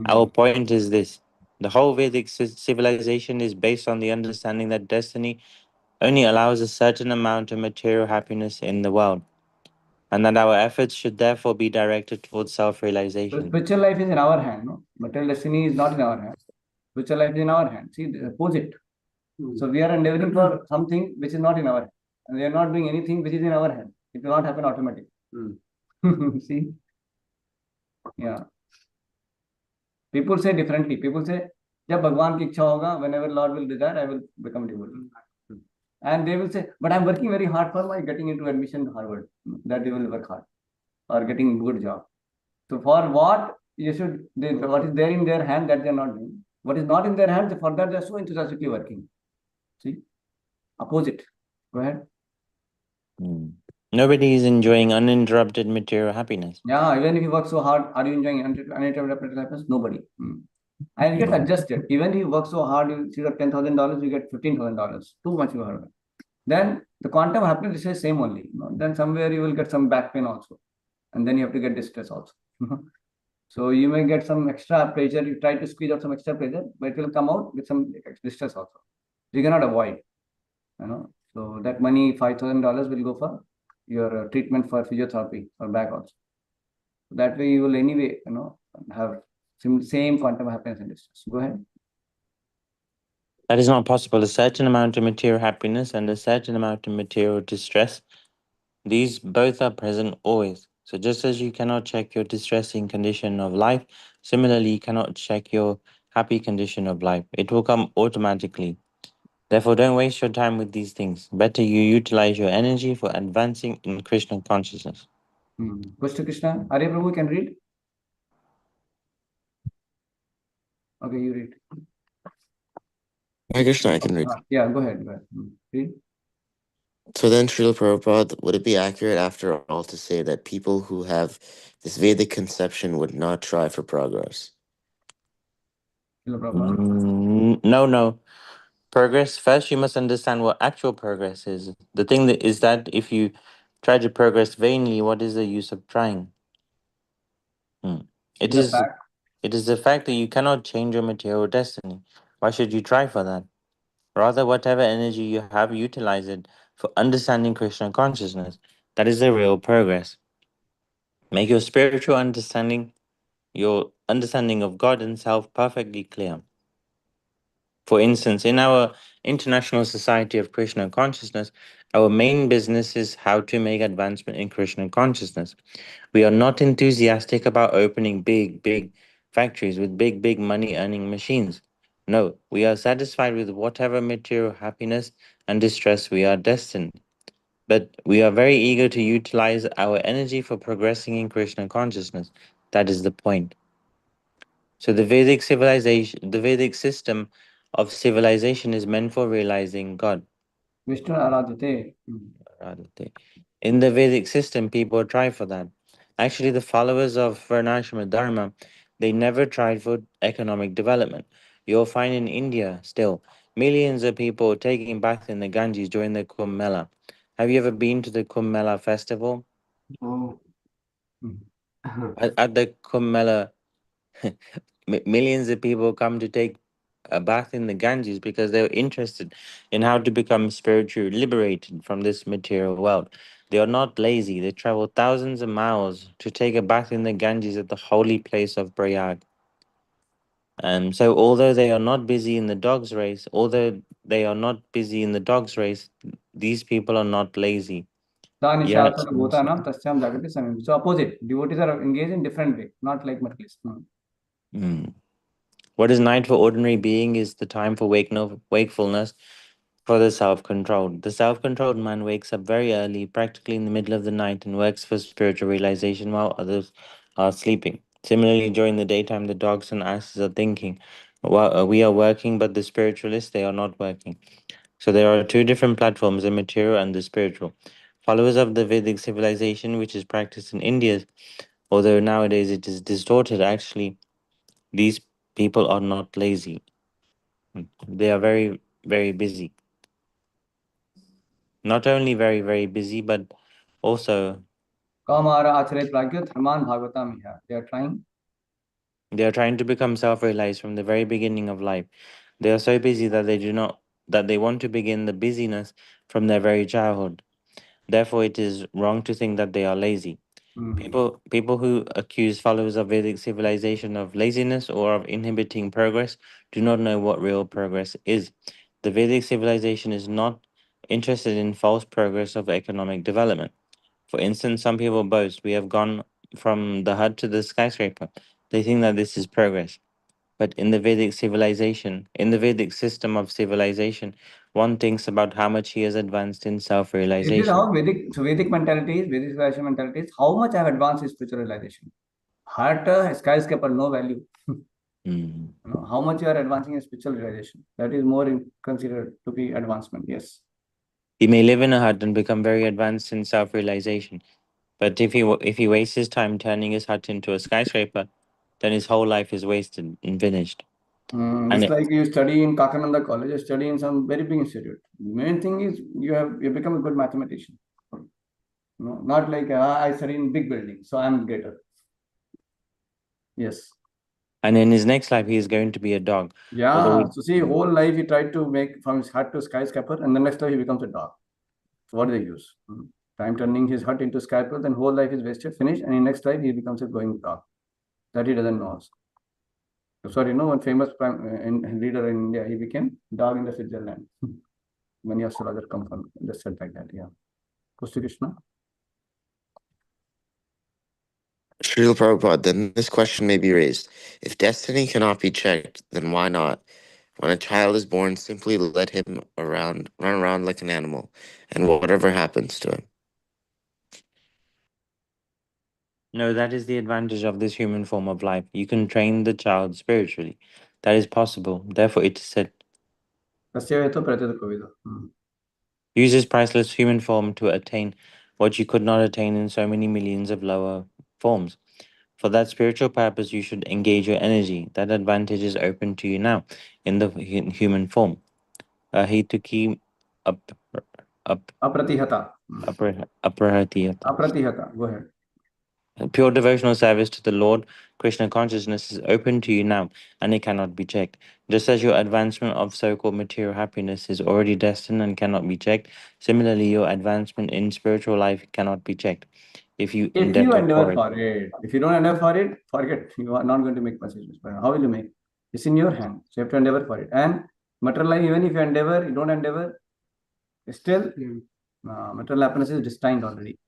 Our point is this: the whole Vedic civilization is based on the understanding that destiny only allows a certain amount of material happiness in the world, and that our efforts should therefore be directed towards self So realization. spiritual life is in our hand, no? Material destiny is not in our hands. Spiritual life is in our hand. See, the opposite. So we are endeavoring for something which is not in our hand. And we are not doing anything which is in our hand. It will not happen automatically. See? Yeah. People say differently. People say, जब भगवान की इच्छा होगा, whenever Lord will desire, I will become devotee. And they will say, but I'm working very hard for my getting into admission to Harvard. That they will work hard or getting good job. So for what you should, what is there in their hand that they are not doing. What is not in their hand, for that they are so enthusiastically working. See, opposite. Go ahead. Nobody is enjoying uninterrupted material happiness. Yeah, even if you work so hard, are you enjoying uninterrupted happiness? Nobody. And you get adjusted. Even if you work so hard, you got $10,000, you get $15,000. Too much you have. Then the quantum happiness is same only. Then somewhere you will get some back pain also. And then you have to get distress also. So you may get some extra pressure. You try to squeeze out some extra pressure, but it will come out with some distress also. You cannot avoid. So that money, $5,000 will go for your treatment for physiotherapy or back also. That way you will anyway, have same quantum happiness and distress. Go ahead. That is not possible. A certain amount of material happiness and a certain amount of material distress, these both are present always. So just as you cannot check your distressing condition of life, similarly you cannot check your happy condition of life. It will come automatically. Therefore, don't waste your time with these things. Better you utilize your energy for advancing in Krishna consciousness. Krishna Krishna. Arya Prabhu can read. Okay, you read. Hare Krishna, I can read. Yeah, go ahead. Go ahead. Read. So then, Srila Prabhupada, would it be accurate after all to say that people who have this Vedic conception would not try for progress? No. Progress, first you must understand what actual progress is. The thing that is that if you try to progress vainly, what is the use of trying? It The is fact. it is the fact that you cannot change your material destiny. Why should you try for that? Rather, whatever energy you have, utilize it for understanding Krishna consciousness. That is the real progress. Make your spiritual understanding, your understanding of God and self perfectly clear. For instance, in our International Society of Krishna Consciousness, our main business is how to make advancement in Krishna consciousness. We are not enthusiastic about opening big factories with big money earning machines. No, we are satisfied with whatever material happiness and distress we are destined. But we are very eager to utilize our energy for progressing in Krishna consciousness. That is the point. So the Vedic system of civilization is meant for realizing God. Vishnu Aradhate. In the Vedic system, people try for that. Actually, the followers of Varnashrama Dharma, they never tried for economic development. You'll find in India still millions of people taking bath in the Ganges during the Kumbh Mela. Have you ever been to the Kumbh Mela festival? Oh, At the Kumbh Mela, millions of people come to take a bath in the Ganges because they're interested in how to become spiritually liberated from this material world. They are not lazy. They travel thousands of miles to take a bath in the Ganges at the holy place of Prayag. And so, although they are not busy in the dog's race, these people are not lazy. Yet, So opposite. Devotees are engaged in different way, not like materialists. What is night for ordinary being is the time for wakefulness for the self-controlled. The self-controlled man wakes up very early, practically in the middle of the night, and works for spiritual realization while others are sleeping. Similarly, during the daytime, the dogs and asses are thinking, well, we are working, but the spiritualists, they are not working. So there are two different platforms, the material and the spiritual. Followers of the Vedic civilization, which is practiced in India, although nowadays it is distorted, actually, these people are not lazy. They are very, very busy. Not only very, very busy, but also Kamara Acharit Pragya Dharman Bhagavatam here. They are trying. they are trying to become self-realized from the very beginning of life. They are so busy that they want to begin the busyness from their very childhood. Therefore, it is wrong to think that they are lazy. People who accuse followers of Vedic civilization of laziness or of inhibiting progress do not know what real progress is. The Vedic civilization is not interested in false progress of economic development. For instance, some people boast, we have gone from the hut to the skyscraper. They think that this is progress. But in the Vedic civilization, in the Vedic system of civilization, one thinks about how much he has advanced in This is self-realization. how Vedic mentality is, Vedic civilization mentality is, how much I have advanced in spiritual realization. Heart, skyscraper, no value. Mm. How much you are advancing in spiritual realization. That is more considered to be advancement, yes. He may live in a hut and become very advanced in self-realization, but if he wastes his time turning his hut into a skyscraper, then his whole life is wasted and finished. Just like you study in Kakananda College, you study in some very big institute. The main thing is you become a good mathematician. Not like I study in big building, so I'm greater. Yes. And in his next life, he is going to be a dog. Yeah. So see, whole life he tried to make from his hut to skyscraper, and the next life he becomes a dog. So what do they use? Time turning his hut into skyscraper, then whole life is wasted, finished, and in next life he becomes a going dog. That he doesn't know also. Sorry, one famous leader in India, he became dog in the Switzerland. Many astrologers come from just said like that. Yeah. Krishna Krishna. Srila Prabhupada, then this question may be raised. If destiny cannot be checked, then why not? When a child is born, simply let him run around like an animal, and whatever happens to him. No, that is the advantage of this human form of life. You can train the child spiritually. That is possible. Therefore, it is said, use this priceless human form to attain what you could not attain in so many millions of lower forms. For that spiritual purpose, you should engage your energy. That advantage is open to you now in the human form. Hituki Apratihata. Aprahati. Apratihata. Go ahead. Pure devotional service to the Lord Krishna consciousness is open to you now, and it cannot be checked. Just as your advancement of so-called material happiness is already destined and cannot be checked, similarly your advancement in spiritual life cannot be checked. If you endeavor for it. If you don't endeavor for it, forget. You are not going to make messages. But how will you make? It's in your hand. So you have to endeavor for it. And material life, even if you endeavor, you don't endeavor, still material happiness is destined already.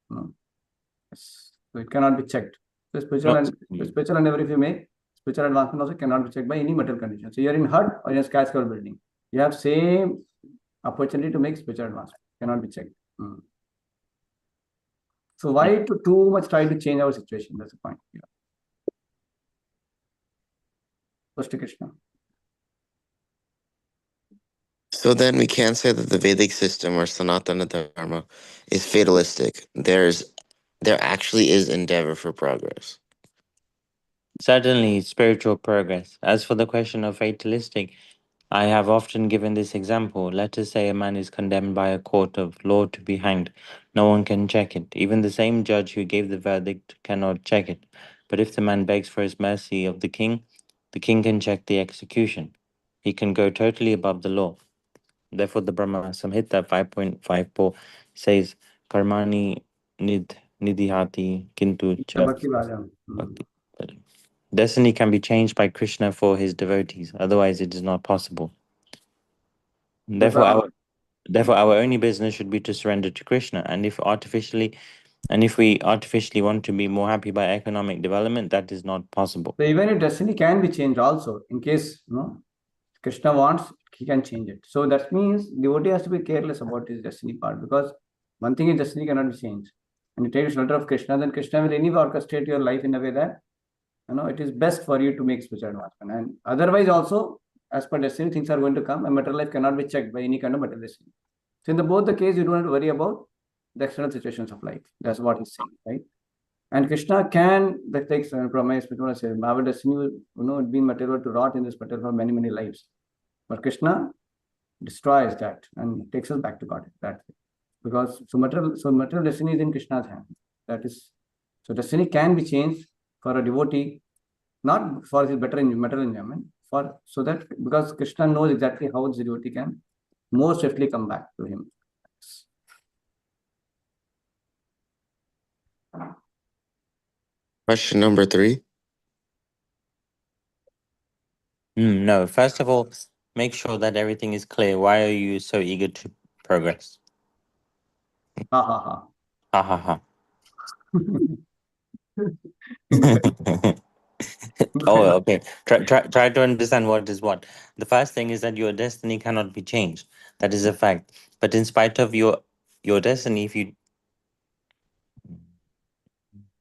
Yes. So it cannot be checked. So spiritual endeavor, if you make, spiritual advancement also cannot be checked by any material condition. So you're in hut or in a skyscraper building. You have same opportunity to make spiritual advancement. Cannot be checked. So why to too much try to change our situation? That's the point. Yeah. Krishna. So then we can say that the Vedic system or Sanatana Dharma is fatalistic. There actually is endeavor for progress. certainly spiritual progress. As for the question of fatalistic, I have often given this example. Let us say a man is condemned by a court of law to be hanged. No one can check it. Even the same judge who gave the verdict cannot check it. But if the man begs for his mercy of the king can check the execution. He can go totally above the law. Therefore, the Brahma Samhita 5.54 says, Karmani nidihati kintu cha bhakti. Destiny can be changed by Krishna for his devotees. Otherwise, it is not possible. Therefore, our only business should be to surrender to Krishna. And if we artificially want to be more happy by economic development, that is not possible. So even if destiny can be changed also, in case Krishna wants, he can change it. So that means devotee has to be careless about his destiny part, because one thing is destiny cannot be changed. And you take the shelter of Krishna, then Krishna will anyway orchestrate your life in a way that it is best for you to make spiritual advancement. And otherwise also, as per destiny, things are going to come, and material life cannot be checked by any kind of material destiny. So in both the case, you don't have to worry about the external situations of life. That's what he's saying, right? And Krishna can, that takes promise, our destiny will, be material to rot in this material for many, many lives. But Krishna destroys that and takes us back to God. That because so material destiny is in Krishna's hand. That is, so destiny can be changed for a devotee, not for his better material enjoyment, so that because Krishna knows exactly how the devotee can more swiftly come back to him. Question number 3. No, first of all, make sure that everything is clear. Why are you so eager to progress? Ha ha ha. Ha ha ha. Oh, okay. Try to understand what is what. The first thing is that your destiny cannot be changed. That is a fact. But in spite of your destiny,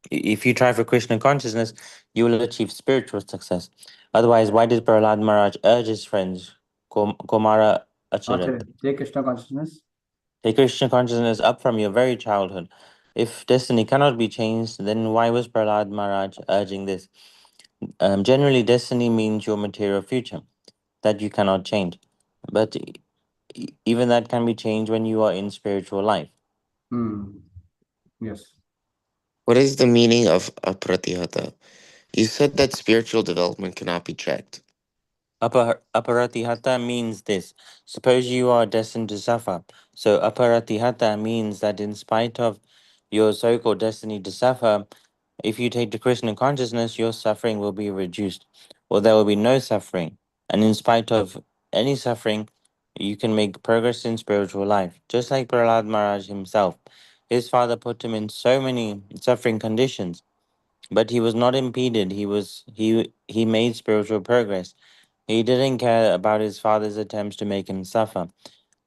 if you try for Krishna consciousness, you will achieve spiritual success. Otherwise, why did Prahlad Maharaj urge his friends, Kumara Acharat, Take Krishna consciousness. take Krishna consciousness up from your very childhood? If destiny cannot be changed, then why was Prahlad Maharaj urging this? Generally, destiny means your material future that you cannot change. But even that can be changed when you are in spiritual life. Yes. What is the meaning of apratihata? You said that spiritual development cannot be checked. Aparatihata means this. Suppose you are destined to suffer. So aparatihata means that in spite of your so-called destiny to suffer, if you take to Krishna consciousness, your suffering will be reduced, or there will be no suffering. And in spite of any suffering, you can make progress in spiritual life. Just like Prahlad Maharaj himself. His father put him in so many suffering conditions, but he was not impeded. He made spiritual progress. He didn't care about his father's attempts to make him suffer.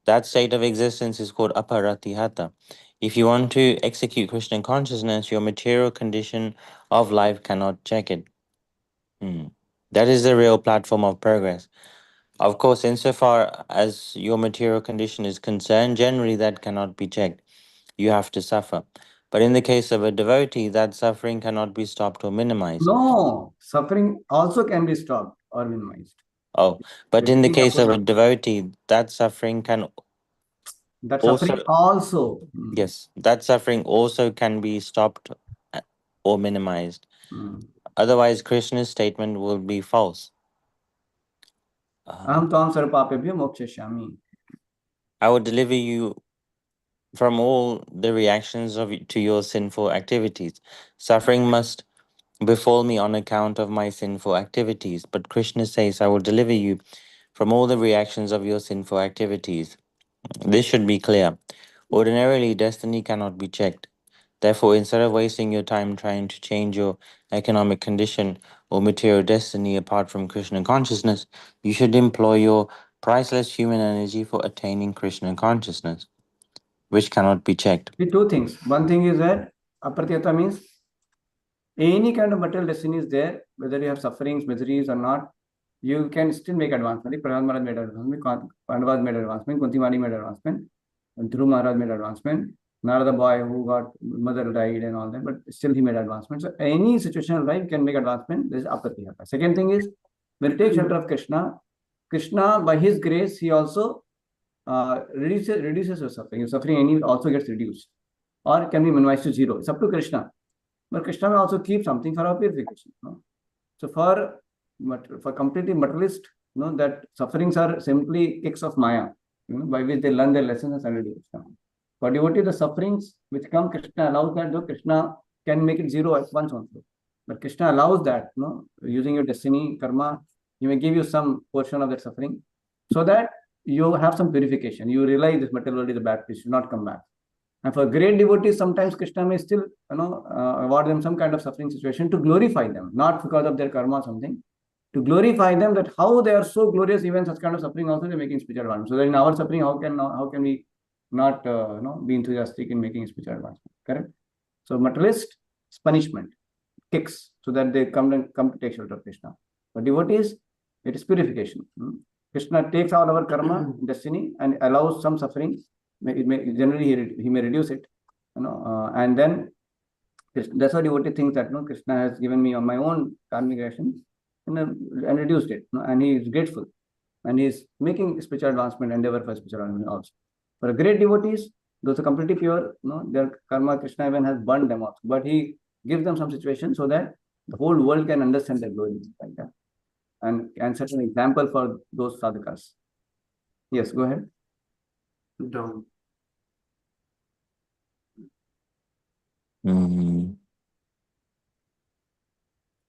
That state of existence is called aparatihata. If you want to execute Krishna consciousness, your material condition of life cannot check it. That is the real platform of progress. Of course, insofar as your material condition is concerned, generally that cannot be checked. You have to suffer. But in the case of a devotee, that suffering cannot be stopped or minimized. No, suffering also can be stopped or minimized. Oh, but in the case of a devotee, that suffering can That also, suffering also. yes, that suffering also can be stopped or minimized. Otherwise, Krishna's statement will be false. Aham tvam sarvapapebhyo mokshashyami. I will deliver you from all the reactions to your sinful activities. Suffering must befall me on account of my sinful activities. But Krishna says, I will deliver you from all the reactions of your sinful activities. This should be clear. Ordinarily, destiny cannot be checked. Therefore, instead of wasting your time trying to change your economic condition or material destiny apart from Krishna consciousness, you should employ your priceless human energy for attaining Krishna consciousness, which cannot be checked. The two things. One thing is that apratihata means any kind of material destiny is there, whether you have sufferings, miseries or not, you can still make advancement. Prahlad Maharaj made advancement, Pandavas made advancement, Kunti Mani made advancement, and Dhruv Maharaj made advancement. Narada boy who got mother died and all that, but still he made advancement. So any situation of life can make advancement. This is apratihata. Second thing is when you take shelter of Krishna, Krishna by his grace he also reduces your suffering. Your suffering any also gets reduced or can be minimized to zero. It's up to Krishna. But Krishna will also keep something for our purification. So for completely materialist, that sufferings are simply kicks of Maya, by which they learn their lessons and surrender to Krishna. For devotee, the sufferings which come, Krishna allows that, though Krishna can make it zero at once also. But Krishna allows that, using your destiny, karma, he may give you some portion of that suffering so that you have some purification. You realize this material world is a bad place, should not come back. And for great devotees, sometimes Krishna may still, award them some kind of suffering situation to glorify them, not because of their karma or something, to glorify them that how they are so glorious, even such kind of suffering also they're making spiritual advancement. So that in our suffering, how can we not, be enthusiastic in making spiritual advancement? Correct. So materialist is punishment. kicks so that they come to take shelter of Krishna. For devotees, it is purification. Krishna takes all our karma, destiny, and allows some suffering. Generally, he may reduce it, and then that's why devotee thinks that Krishna has given me on my own karmic action and reduced it, and he is grateful, and he is making spiritual advancement, endeavor for spiritual advancement also. For a great devotees, those are completely pure, their karma Krishna even has burned them off, but he gives them some situation so that the whole world can understand their glory like that, and set an example for those sadhakas. Yes, go ahead. Down.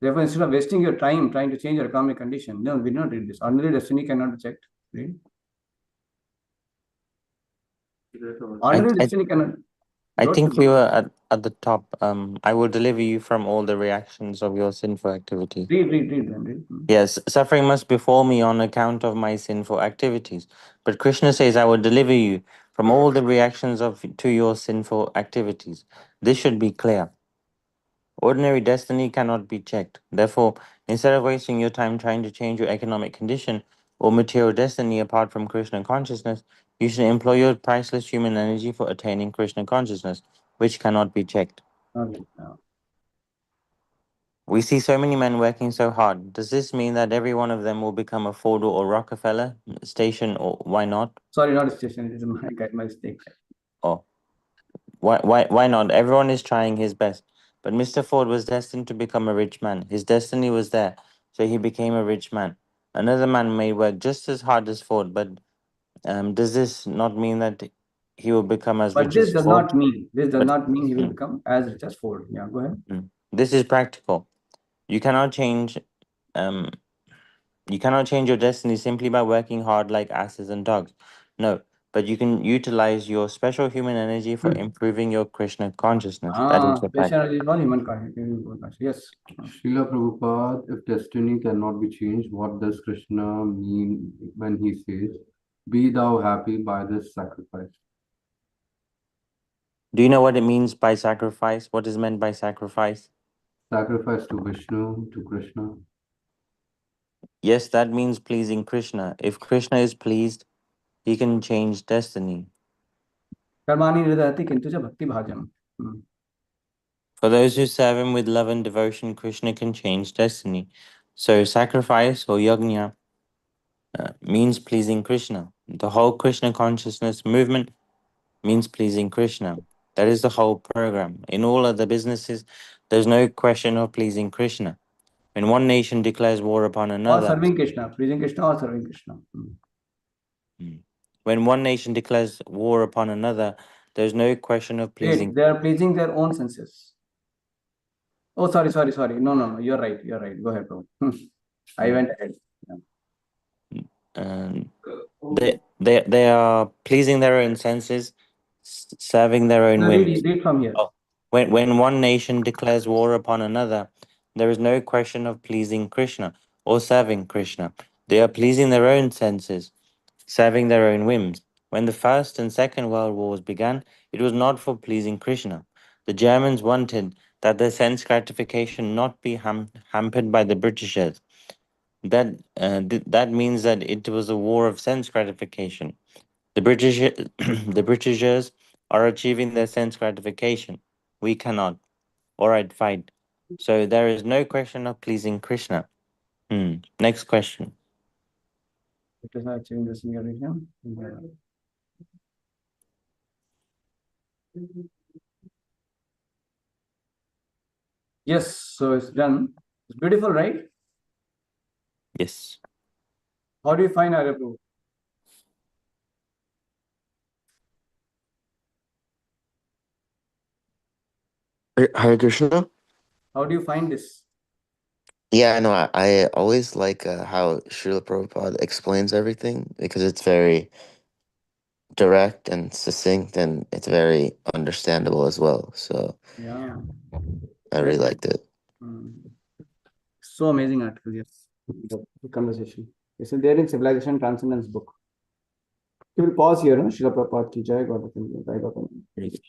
Therefore, instead of wasting your time trying to change your karmic condition, no, we do not read this. Ordinary destiny cannot be checked. Read. Ordinary destiny cannot. I think we were at the top. I will deliver you from all the reactions of your sinful activities. Read. Yes, suffering must befall me on account of my sinful activities. But Krishna says, I will deliver you from all the reactions to your sinful activities. This should be clear. Ordinary destiny cannot be checked. Therefore, instead of wasting your time trying to change your economic condition or material destiny apart from Krishna consciousness, you should employ your priceless human energy for attaining Krishna consciousness, which cannot be checked. We see so many men working so hard. Does this mean that every one of them will become a Ford or Rockefeller station, or why not? Sorry, not a station. It is my mistake. Oh, why not? Everyone is trying his best. But Mr. Ford was destined to become a rich man. His destiny was there, so he became a rich man. Another man may work just as hard as Ford, but does this not mean that he will become as But rich this as does Ford? not mean he will become as rich as Ford. Yeah, go ahead. This is practical. You cannot change your destiny simply by working hard like asses and dogs. No, but you can utilize your special human energy for improving your Krishna consciousness. That is the fact. Special energy for human consciousness. Yes. Srila Prabhupada, if destiny cannot be changed, what does Krishna mean when he says, "Be thou happy by this sacrifice"? Do you know what it means by sacrifice? What is meant by sacrifice? Sacrifice to Vishnu, to Krishna. Yes, that means pleasing Krishna. If Krishna is pleased, he can change destiny. Karmani hridayati kintu cha bhakti bhajam. For those who serve him with love and devotion, Krishna can change destiny. So sacrifice or yajna means pleasing Krishna. The whole Krishna consciousness movement means pleasing Krishna. That is the whole program. In all other businesses, there's no question of pleasing Krishna. When one nation declares war upon Or another, serving Krishna, pleasing Krishna or serving Krishna. when one nation declares war upon another, there's no question of pleasing. They are pleasing their own senses. Oh, sorry. No. You're right. Go ahead, bro. I went ahead. They are pleasing their own senses, serving their own whims. Read from here. When one nation declares war upon another, there is no question of pleasing Krishna or serving Krishna. They are pleasing their own senses, serving their own whims. When the First and Second World Wars began, it was not for pleasing Krishna. The Germans wanted that their sense gratification not be hampered by the Britishers. That means that it was a war of sense gratification. The the Britishers are achieving their sense gratification. We cannot. All right, fine. So there is no question of pleasing Krishna. Next question. It is not achieving the single region. Yes, so it's done. It's beautiful, right? Yes. How do you find Arya Prabhu? Hare Krishna? How do you find this? Yeah, I know. I always like how Srila Prabhupada explains everything because it's very direct and succinct and it's very understandable as well. So Yeah. I really liked it. So amazing article, yes. The conversation. It's there in Civilization Transcendence book. We will pause here. Srila Prabhupada ki jai, God of India, jai God of India.